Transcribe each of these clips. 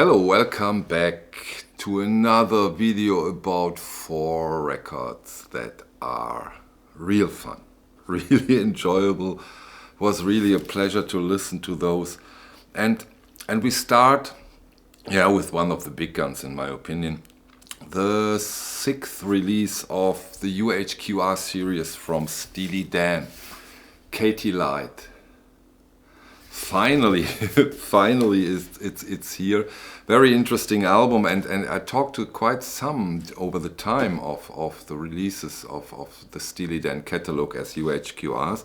Hello, welcome back to another video about 4 records that are real fun, really enjoyable. It was really a pleasure to listen to those. And we start with one of the big guns in my opinion. The 6th release of the UHQR series from Steely Dan, Katy Light. Finally, it's here. Very interesting album, and I talked to quite some over the time of the releases of the Steely Dan catalog as UHQRs.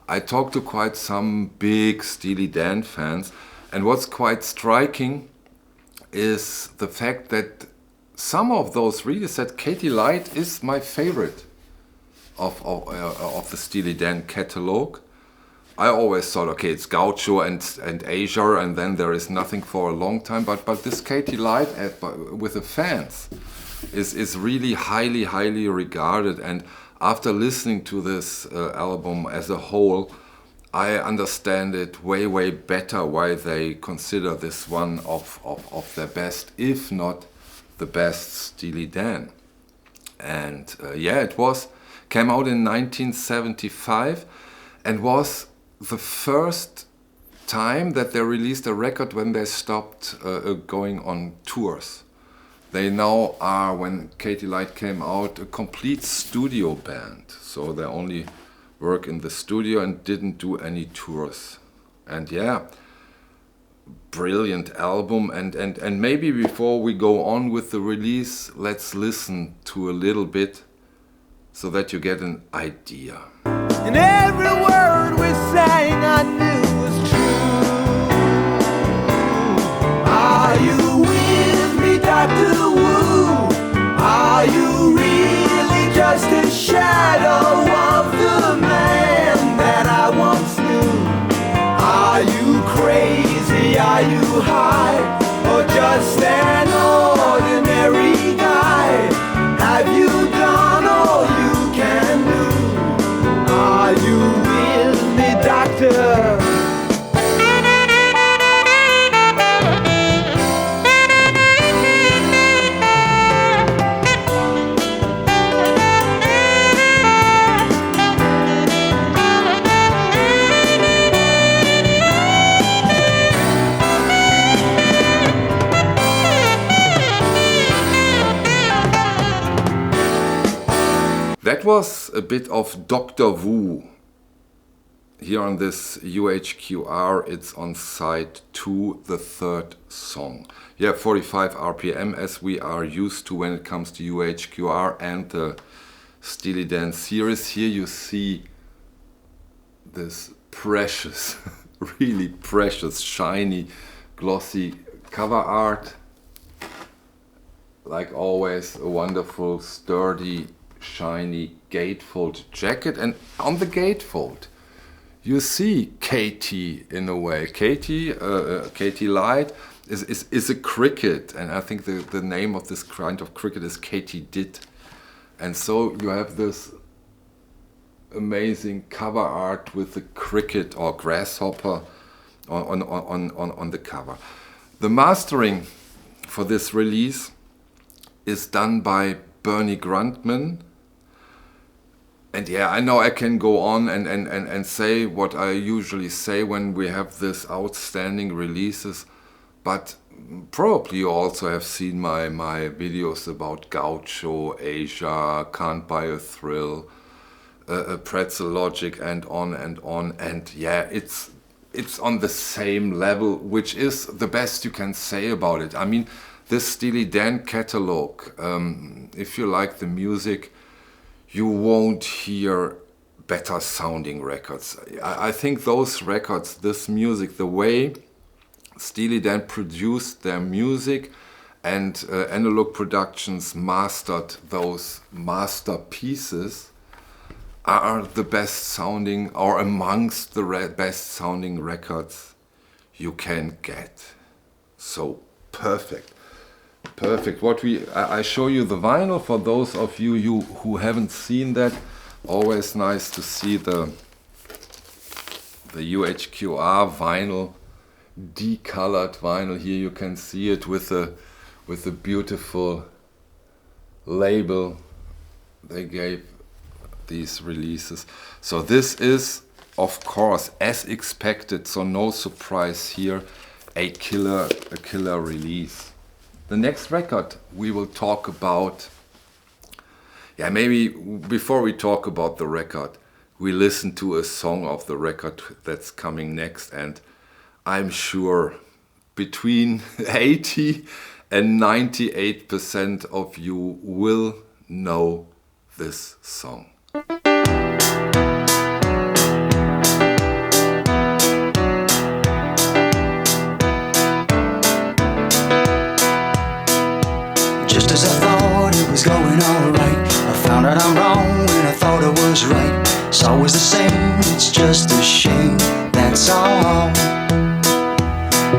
I talked to quite some big Steely Dan fans, and what's quite striking is the fact that some of those really said Katy Light is my favorite of the Steely Dan catalog. I always thought, okay, it's Gaucho and Asia, and then there is nothing for a long time. But this Katy Light with the fans is really highly regarded. And after listening to this album as a whole, I understand it way better why they consider this one of their best, if not the best Steely Dan. And came out in 1975 and was the first time that they released a record when they stopped going on tours. They now are, when Katy Light came out, a complete studio band. So they only work in the studio and didn't do any tours. And brilliant album. And maybe before we go on with the release, let's listen to a little bit so that you get an idea. And every word we sang I knew was true. Are you with me, Dr. Wu? Are you really just a shadow of the man that I once knew? Are you crazy? Are you high? Or just an ordinary guy? Have you done all you can do? Are you with me, doctor? That was a bit of Dr. Wu. Here on this UHQR, it's on side 2, the 3rd song. 45 RPM as we are used to when it comes to UHQR and the Steely Dan series. Here you see this precious, really precious, shiny, glossy cover art. Like always, a wonderful, sturdy, shiny gatefold jacket, and on the gatefold you see Katy in a way. Katy Light is a cricket, and I think the name of this kind of cricket is katydid. And so you have this amazing cover art with the cricket or grasshopper on the cover. The mastering for this release is done by Bernie Grundman. And I know I can go on and say what I usually say when we have this outstanding releases, but probably you also have seen my videos about Gaucho, Asia, Can't Buy a Thrill, Pretzel Logic, and on. And it's on the same level, which is the best you can say about it. I mean, this Steely Dan catalog, if you like the music, you won't hear better sounding records. I think those records, this music, the way Steely Dan produced their music and Analog Productions mastered those masterpieces, are the best sounding, or amongst the best sounding records you can get. So perfect. I show you the vinyl for those of you who haven't seen that. Always nice to see the UHQR vinyl decolored vinyl. Here you can see it with a beautiful label they gave these releases. So this is, of course, as expected, so no surprise here, a killer release. The next record we will talk about, maybe before we talk about the record, we listen to a song of the record that's coming next, and I'm sure between 80 and 98% of you will know this song. Just as I thought it was going alright, I found out I'm wrong when I thought I was right. It's always the same, it's just a shame, that's all.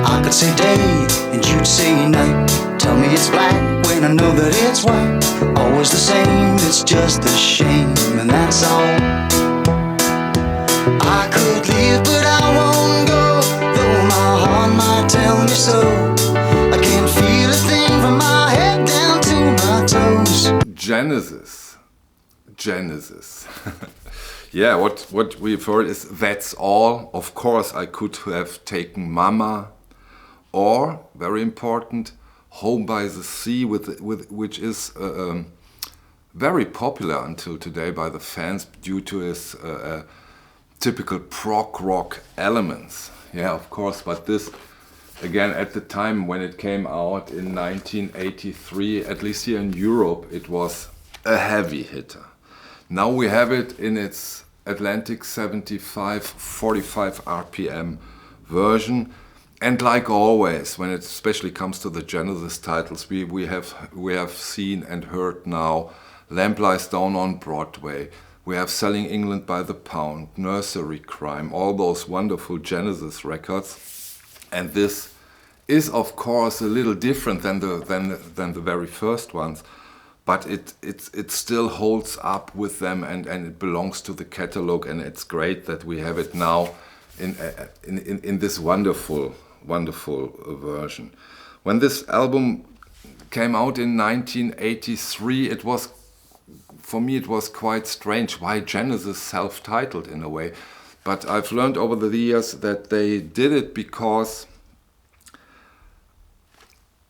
I could say day and you'd say night. Tell me it's black when I know that it's white. Always the same, it's just a shame, and that's all. I could leave but I won't go, though my heart might tell me so. I can't feel a thing from my head down to my toes. Genesis. Yeah, what we've heard is That's All. Of course, I could have taken Mama, or, very important, Home by the Sea, which is very popular until today by the fans due to its typical prog rock elements. Yeah, of course, but this, again, at the time when it came out in 1983, at least here in Europe, it was a heavy hitter. Now we have it in its Atlantic 75 45 RPM version. And like always, when it especially comes to the Genesis titles, we have seen and heard now Lamb Lies Down on Broadway. We have Selling England by the Pound, Nursery Crime, all those wonderful Genesis records. And this is, of course, a little different than the very first ones, but it still holds up with them, and it belongs to the catalog. And it's great that we have it now in this wonderful version. When this album came out in 1983, it was, for me, it was quite strange. Why Genesis self-titled in a way? But I've learned over the years that they did it because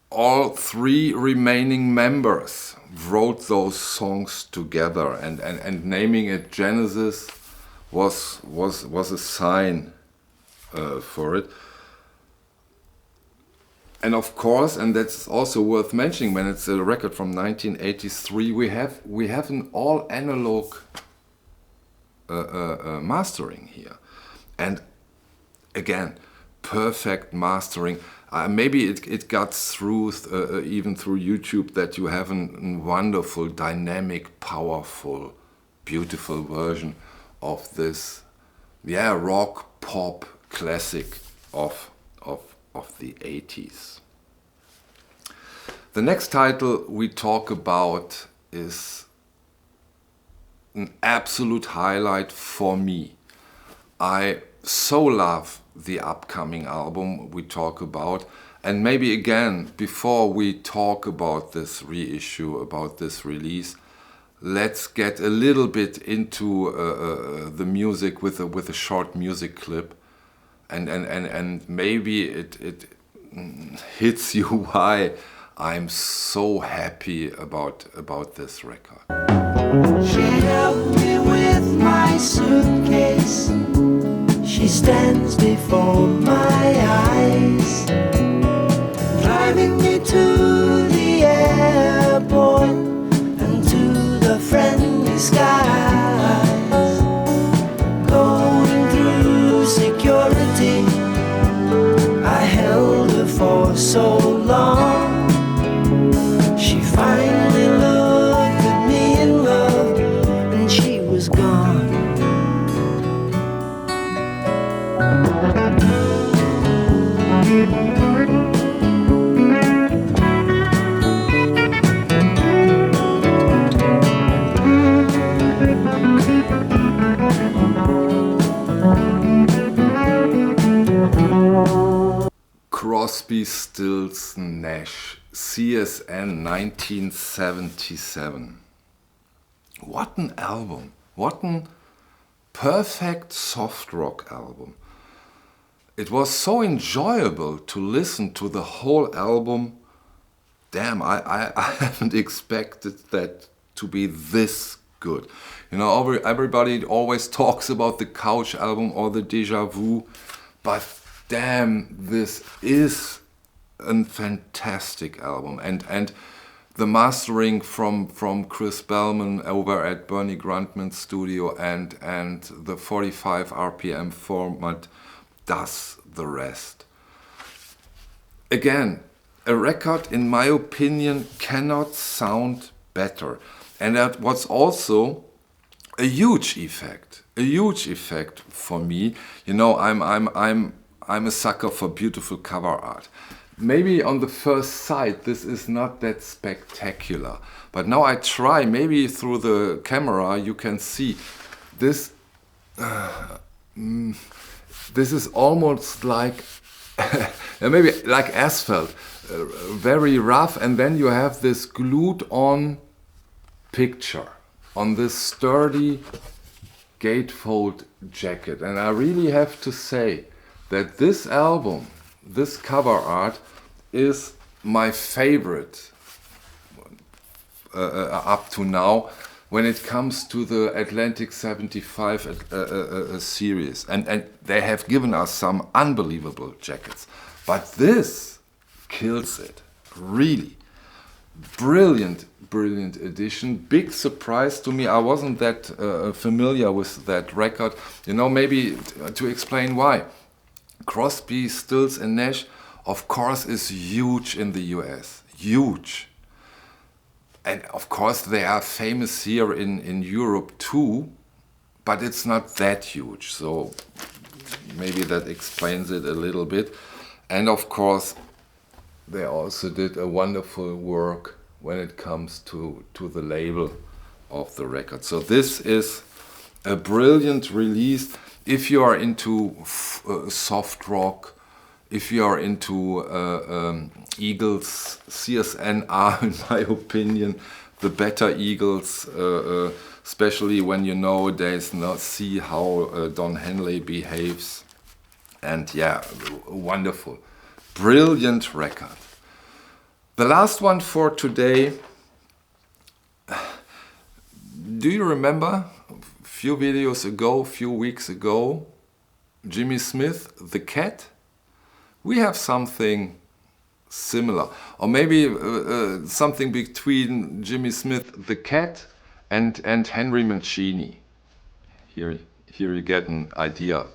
all three remaining members wrote those songs together, and naming it Genesis was a sign for it. And of course, and that's also worth mentioning, when it's a record from 1983, we have an all analog mastering here, and again, perfect mastering. Maybe it got through even through YouTube that you have a wonderful, dynamic, powerful, beautiful version of this, rock pop classic of the 80s. The next title we talk about is an absolute highlight for me. I so love the upcoming album we talk about, and maybe again, before we talk about this reissue, about this release, let's get a little bit into the music with a short music clip. And maybe it hits you why I'm so happy about this record. She helped me with my suitcase. She stands before my eyes, driving me to the airport and to the friendly skies. Going through security, I held her for so long. She finally looked at me in love, and she was gone. Crosby, Stills, Nash, CSN 1977. What an album. What an perfect soft rock album. It was so enjoyable to listen to the whole album. Damn, I haven't expected that to be this good. You know, everybody always talks about the Couch album or the Deja Vu, but damn, this is a fantastic album. And the mastering from Chris Bellman over at Bernie Grundman's studio and the 45 RPM format does the rest. Again, a record, in my opinion, cannot sound better. And that was also a huge effect for me. You know, I'm a sucker for beautiful cover art. Maybe on the first sight this is not that spectacular, but now I try, maybe through the camera you can see this. This is almost like maybe like asphalt, very rough, and then you have this glued on picture on this sturdy gatefold jacket. And I really have to say that this album, this cover art, is my favorite up to now when it comes to the Atlantic 75 series. And they have given us some unbelievable jackets. But this kills it, really. Brilliant edition. Big surprise to me. I wasn't that familiar with that record. You know, maybe to explain why. Crosby, Stills and Nash, of course, is huge in the US. Huge. And of course they are famous here in Europe too, but it's not that huge. So maybe that explains it a little bit. And of course, they also did a wonderful work when it comes to the label of the record. So this is a brilliant release. If you are into soft rock, if you are into Eagles, CSN are, in my opinion, the better Eagles, especially when you nowadays see how Don Henley behaves. And yeah, wonderful. Brilliant record. The last one for today. Do you remember a few videos ago, a few weeks ago, Jimmy Smith, The Cat? We have something similar, or maybe something between Jimmy Smith, The Cat, and Henry Mancini. Here you get an idea.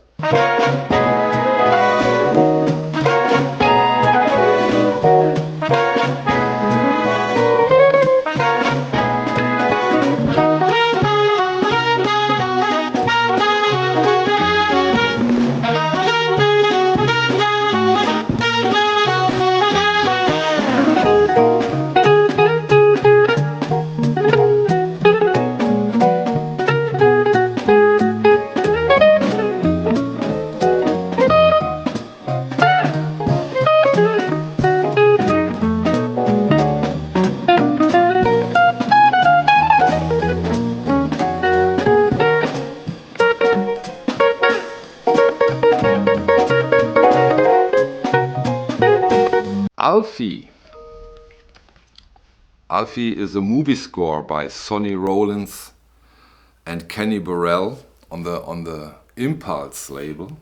Alfie. Alfie is a movie score by Sonny Rollins and Kenny Burrell on the Impulse label.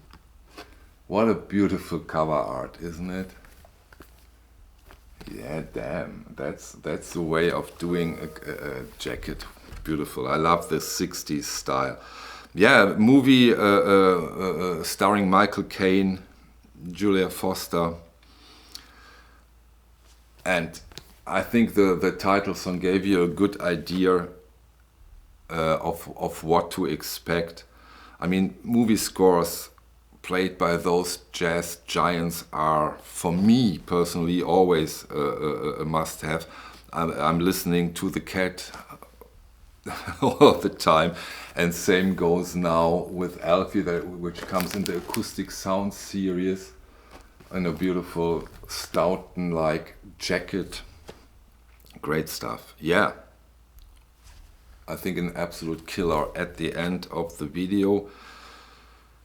What a beautiful cover art, isn't it? Yeah, damn, that's the way of doing a jacket. Beautiful. I love this 60s style. Yeah, movie starring Michael Caine, Julia Foster. And I think the title song gave you a good idea of what to expect. I mean, movie scores played by those jazz giants are, for me personally, always a must-have. I'm listening to The Cat all the time, and same goes now with Alfie, which comes in the Acoustic Sound series. in a beautiful Stoughton-like jacket. Great stuff. Yeah, I think an absolute killer at the end of the video.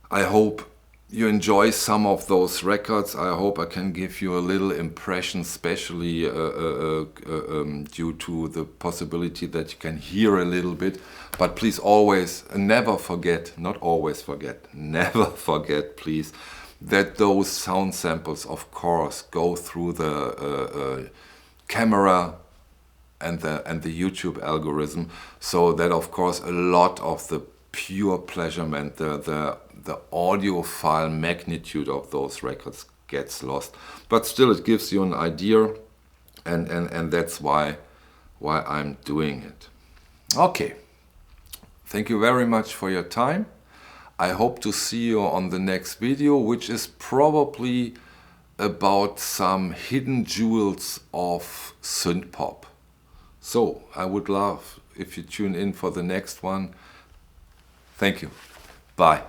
I hope you enjoy some of those records. I hope I can give you a little impression, especially due to the possibility that you can hear a little bit. But please always, never forget, not always forget, never forget, please, that those sound samples, of course, go through the camera and the YouTube algorithm, so that, of course, a lot of the pure pleasurement, the audiophile magnitude of those records gets lost. But still, it gives you an idea, and that's why I'm doing it. Okay, thank you very much for your time. I hope to see you on the next video, which is probably about some hidden jewels of synthpop. So I would love if you tune in for the next one. Thank you. Bye.